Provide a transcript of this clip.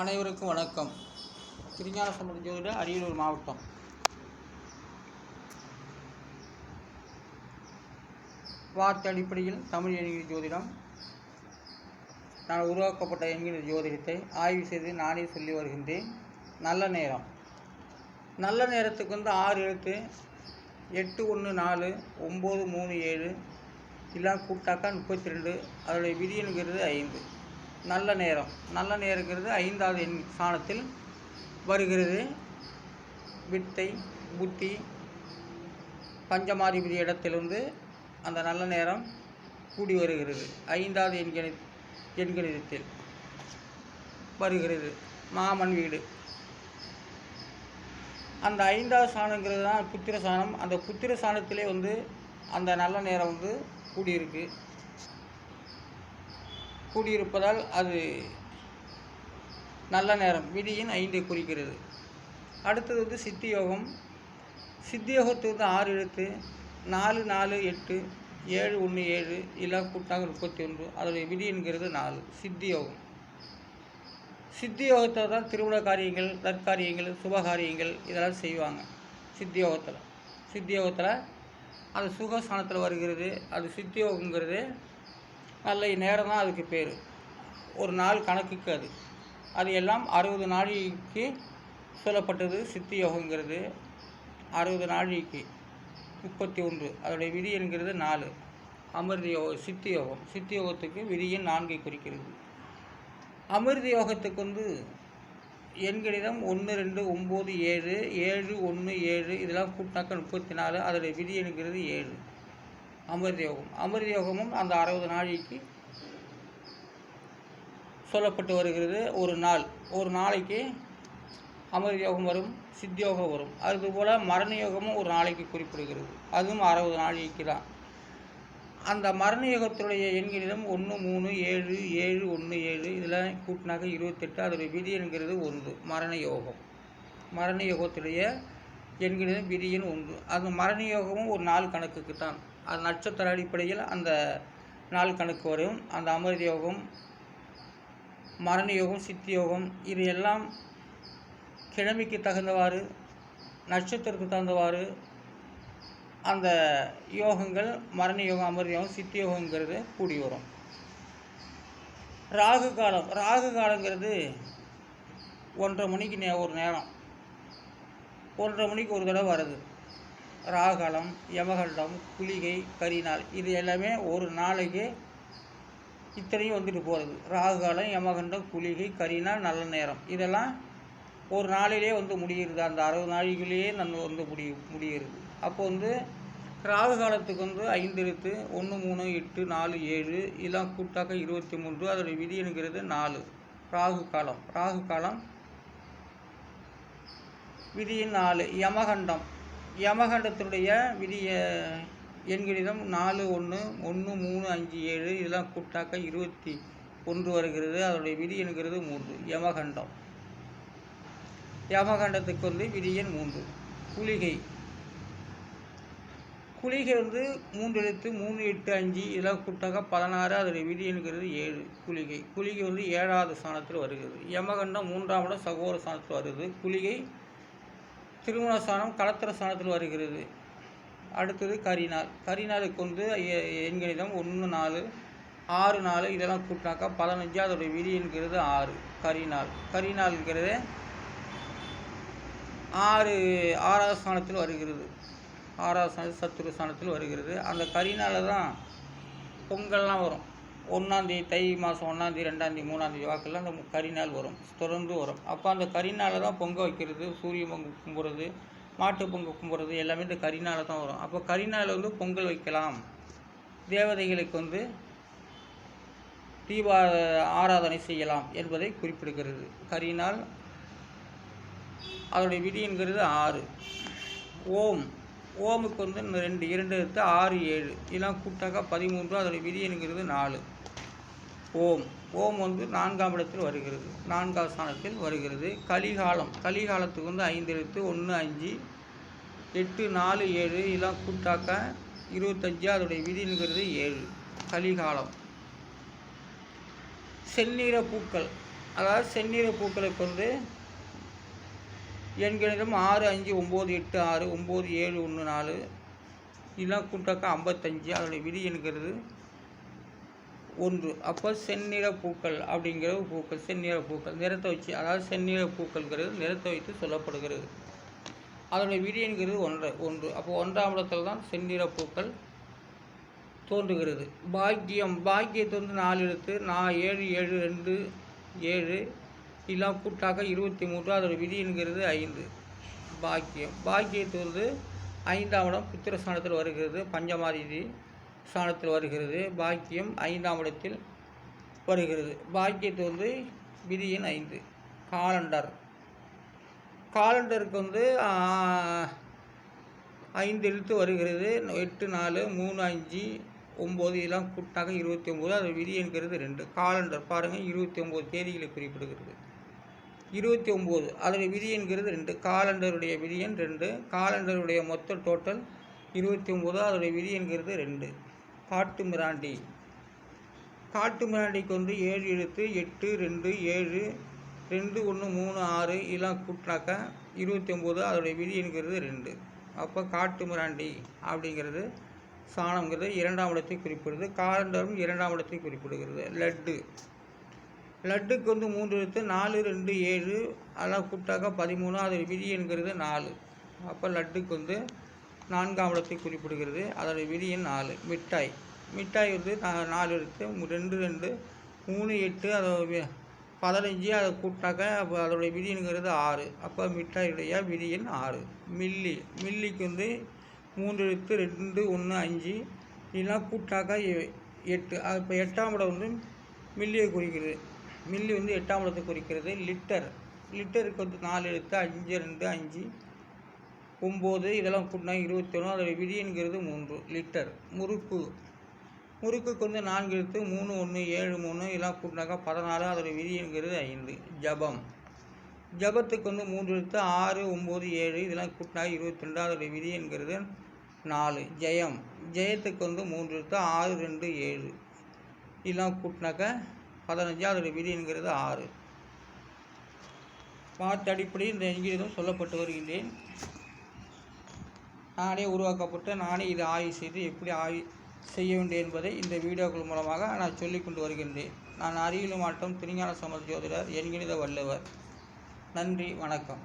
அனைவருக்கும் வணக்கம். திருஞான சம்பந்த ஜோதிடர், அரியலூர் மாவட்டம். வார்த்தை அடிப்படையில் தமிழ் எண்கிற ஜோதிடம். நான் உருவாக்கப்பட்ட எண்கிற ஜோதிடத்தை ஆய்வு செய்து நானே சொல்லி வருகின்றேன். நல்ல நேரம். நல்ல நேரத்துக்கு 6 எழுத்து 814 937 எல்லாம் கூட்டாக்கா 32. அதோடைய விதிங்கிறது 5. நல்ல நேரம். நல்ல நேரங்கிறது 5வது எண் ஸ்தானத்தில் வருகிறது. வித்தை, புத்தி, பஞ்சமாதிபதி இடத்திலிருந்து அந்த நல்ல நேரம் கூடி வருகிறது. 5வது எண்கணிதத்தில் வருகிறது. மாமன் வீடு. அந்த 5வது ஸ்தானங்கிறது தான் புத்திர ஸ்தானம். அந்த புத்திர ஸ்தானத்திலே அந்த நல்ல நேரம் கூடியிருப்பதால் அது நல்ல நேரம். விதியின் 5 குறிக்கிறது. அடுத்தது சித்தி யோகம். சித்தி யோகத்துக்கு 6 எழுத்து 448 717 எல்லாம் கூட்டாக 31. அதோடைய விதி என்கிறது 4. சித்தி யோகம். சித்தி யோகத்தில் தான் திருமண காரியங்கள், தற்காரியங்கள், சுபகாரியங்கள் இதெல்லாம் செய்வாங்க. சித்தி யோகத்தில் அது சுகஸ்தானத்தில் வருகிறது. அது சித்தி யோகங்கிறது நல்ல நேரம் தான். அதுக்கு பேர் ஒரு நாள் கணக்குக்கு அது எல்லாம் 60 நாழிகைக்கு சொல்லப்பட்டது. சித்தி யோகங்கிறது 60 நாழிகைக்கு 31. அதோடைய விதி என்கிறது 4. அமிர்த யோகம். சித்தி யோகத்துக்கு விதியின் 4 குறிக்கிறது. அமிர்த யோகத்துக்கு எண்கணிதம் 1 2 9 7 7 1 7 இதெல்லாம் கூட்டினாக்க 34. அதோடைய விதி என்கிறது 7. அமிர்த யோகம். அமிர்த யோகமும் அந்த 60 நாழிகைக்கு சொல்லப்பட்டு வருகிறது. ஒரு நாளைக்கு அமிர்த யோகம் வரும், சித்தியோகம் வரும். அதுபோல் மரண யோகமும் ஒரு நாளைக்கு குறிப்பிடுகிறது. அதுவும் 60 நாழிகைக்கு தான். அந்த மரண யோகத்துடைய எண்கணிதம் 1 3 7 7 1 7 இதில் கூட்டினாக்க 28. அதோடைய விதி என்கிறது 1. மரண யோகத்துடைய எண்கணிதம் விதியின் 1. அந்த மரண யோகமும் ஒரு நாள் கணக்குக்கு தான். அது நட்சத்திர அடிப்படையில் அந்த நாள் கணக்கு வரும். அந்த அமிர்த யோகம், மரண யோகம், சித்தி யோகம் இது எல்லாம் கிழமைக்கு தகுந்தவாறு, நட்சத்திரத்துக்கு தகுந்தவாறு அந்த யோகங்கள் மரண யோகம், அமிர்த யோகம், சித்தி யோகங்கிறது கூடி வரும். ராகு காலங்கிறது 1:30 மணிக்கு ஒரு நேரம், 1:30 மணிக்கு ஒரு தடவை வருது. ராகாலம், யமகண்டம், குளிகை, கரிநாள் இது எல்லாமே ஒரு நாளைக்கு இத்தனையும் வந்துட்டு போகிறது. ராகுகாலம், யமகண்டம், குளிகை, கரிநாள், நல்ல நேரம் இதெல்லாம் ஒரு நாளிலே முடிகிறது. அந்த 60 நாளைக்குள்ளேயே முடிகிறது. அப்போ ராகு காலத்துக்கு 5 எழுத்து 1 3 8 4 7 இதெல்லாம் கூட்டாக்க 23. அதோடைய விதி என்கிறது 4. ராகு காலம் விதியின் 4. யமகண்டத்தினுடைய விதிய எண்கணிதம் 4 1 1 3 5 7 இதெல்லாம் கூட்டாக்க 21 வருகிறது. அதோடைய விதி என்கிறது 3. யமகண்டத்துக்கு விதி எண் 3. குளிகை 3 எழுத்து 3 8 5 இதெல்லாம் கூட்டாக்க 16. அதோடைய விதி என்கிறது 7. குளிகை 7வது ஸ்தானத்தில் வருகிறது. யமகண்டம் 3ஆம் இடம் சகோதர ஸ்தானத்தில் வருகிறது. குளிகை திருமண ஸ்தானம், களத்திர ஸ்தானத்தில் வருகிறது. அடுத்தது கரிநாளுக்கு எண்கணிதம் 1 4 6 4 இதெல்லாம் கூட்டினாக்கா 15. அதோடைய விதி என்கிறது 6. கரிநாள்ங்கிறது 6வது ஸ்தானத்தில் வருகிறது. 6வது ஸ்தானத்தில் சத்துரு ஸ்தானத்தில் வருகிறது. அந்த கரிநாள் தான் பொங்கல்லாம் வரும். 1ஆம் தேதி, தை மாதம் 1ஆம் தேதி 2ஆம் தேதி 3ஆம் தேதி வாக்கெல்லாம் அந்த கரிநாள் வரும், தொடர்ந்து வரும். அப்போ அந்த கரிநாளை தான் பொங்க வைக்கிறது, சூரிய பொங்கல் கும்பிட்றது, மாட்டு பொங்கல் கும்பிட்றது எல்லாமே இந்த கரிநாளை தான் வரும். அப்போ கரிநாள் பொங்கல் வைக்கலாம், தேவதைகளுக்கு தீப ஆராதனை செய்யலாம் என்பதை குறிப்பிடுகிறது. கரிநாள் அதோடைய விதி என்கிறது 6. ஓமுக்கு 2 எழுத்து 6 7 இதெல்லாம் கூட்டாக்கா 13. அதோடைய விதி என்கிறது 4. ஓம் 4ஆம் இடத்தில் வருகிறது, 4வது ஸ்தானத்தில் வருகிறது. கலிகாலத்துக்கு 5 எழுத்து 1 5 8 4 7 இதெல்லாம் கூட்டாக்க 25. அதோடைய விதி என்கிறது 7. கலிகாலம். செந்நிற பூக்கள் அதாவது செந்நிற பூக்களுக்கு வந்து எண்கணிதம் 6 5 9 8 6 9 7 1 4 இதெல்லாம் கூட்டாக்கா 55. அதோடைய விதி என்கிறது 1. அப்போ செந்நிற பூக்கள் அப்படிங்கிற பூக்கள் செந்நிற பூக்கள் நிறத்தை வச்சு, அதாவது செந்நிற பூக்கள்ங்கிறது நிறத்தை வைத்து சொல்லப்படுகிறது. அதோடைய விதி என்கிறது 1. அப்போ 1ஆம் இடத்துல தான் செந்நிற பூக்கள் தோன்றுகிறது. பாக்கியத்தை வந்து 4 எழுத்து 7 7 2 7 இதெல்லாம் கூட்டாக 23. அதோட விதி என்கிறது 5. பாக்கியத்து வந்து 5ஆம் இடம் புத்திர ஸ்தானத்தில் வருகிறது. பஞ்சமாதிதி ஸ்தானத்தில் வருகிறது. பாக்கியம் 5ஆம் இடத்தில் வருகிறது. பாக்கியத்து வந்து விதி எண் 5. காலண்டருக்கு வந்து 5 எழுத்து வருகிறது. 8 4 3 5 9 இதெல்லாம் கூட்டாக 29. அதோட விதி என்கிறது 2. காலண்டர் பாருங்கள், 29 தேதிகளை குறிப்பிடுகிறது. 29 அதோடைய விதி என்கிறது 2. காலண்டருடைய விதி எண் 2. காலண்டருடைய மொத்த டோட்டல் 29. அதோடைய விதி என்கிறது 2. காட்டுமிராண்டிக்கு வந்து 7 எழுத்து 8 2 7 2 1 3 6 இதெல்லாம் கூட்டினாக்க 29. அதோடைய விதி என்கிறது 2. அப்போ காட்டுமிராண்டி அப்படிங்கிறது சாணங்கிறது 2ஆம் இடத்தை குறிப்பிடுது. காலண்டரும் 2ஆம் இடத்தை குறிப்பிடுகிறது. லட்டுக்கு வந்து 3 எழுத்து 4 2 7 அதெல்லாம் கூட்டாக்க 13. அதோடைய விதி என்கிறது 4. அப்போ லட்டுக்கு வந்து 4ஆம் இடத்தை குறிப்பிடுகிறது. அதோடைய விதி எண் 4. மிட்டாய் வந்து 4 எழுத்து 2 2 3 8 அதோட 15 அதை கூட்டாக்க அப்போ அதோடைய விதி என்கிறது 6. அப்போ மிட்டாயுடைய விதி எண் 6. மில்லிக்கு வந்து 3 எழுத்து 2 1 5 இதெல்லாம் கூட்டாக்க 8. இப்போ 8ஆம் இடம் வந்து மில்லியை குறிக்கிறது. மில்லி வந்து 8ஆம் இடத்தை குறிக்கிறது. லிட்டருக்கு வந்து 4 எழுத்து 5 2 5 9 இதெல்லாம் கூட்டினா 21. அதோடைய விதி என்கிறது 3. லிட்டர். முறுக்குக்கு வந்து 4 எழுத்து 3 1 7 3 இதெல்லாம் கூட்டினாக்கா 14. அதோடைய விதி என்கிறது 5. ஜபத்துக்கு வந்து 3 எழுத்து 6 9 7 இதெல்லாம் கூட்டினா 22. அதோடைய விதி என்கிறது 4. ஜெயத்துக்கு வந்து 3 எழுத்து 6 2 7 இதெல்லாம் கூட்டினாக்கா 15. அதோடைய விதி என்கிறது 6. பார்த்த அடிப்படையில் இந்த எண்கிதம் சொல்லப்பட்டு வருகின்றேன். நானே உருவாக்கப்பட்டு நானே இதை ஆய்வு செய்து எப்படி செய்ய வேண்டும் என்பதை இந்த வீடியோக்கள் மூலமாக நான் சொல்லிக் கொண்டு வருகின்றேன். நான் அறிவியல் மாற்றம் திருஞான சம்பந்த ஜோதிடர், எண்கணித வல்லவர். நன்றி, வணக்கம்.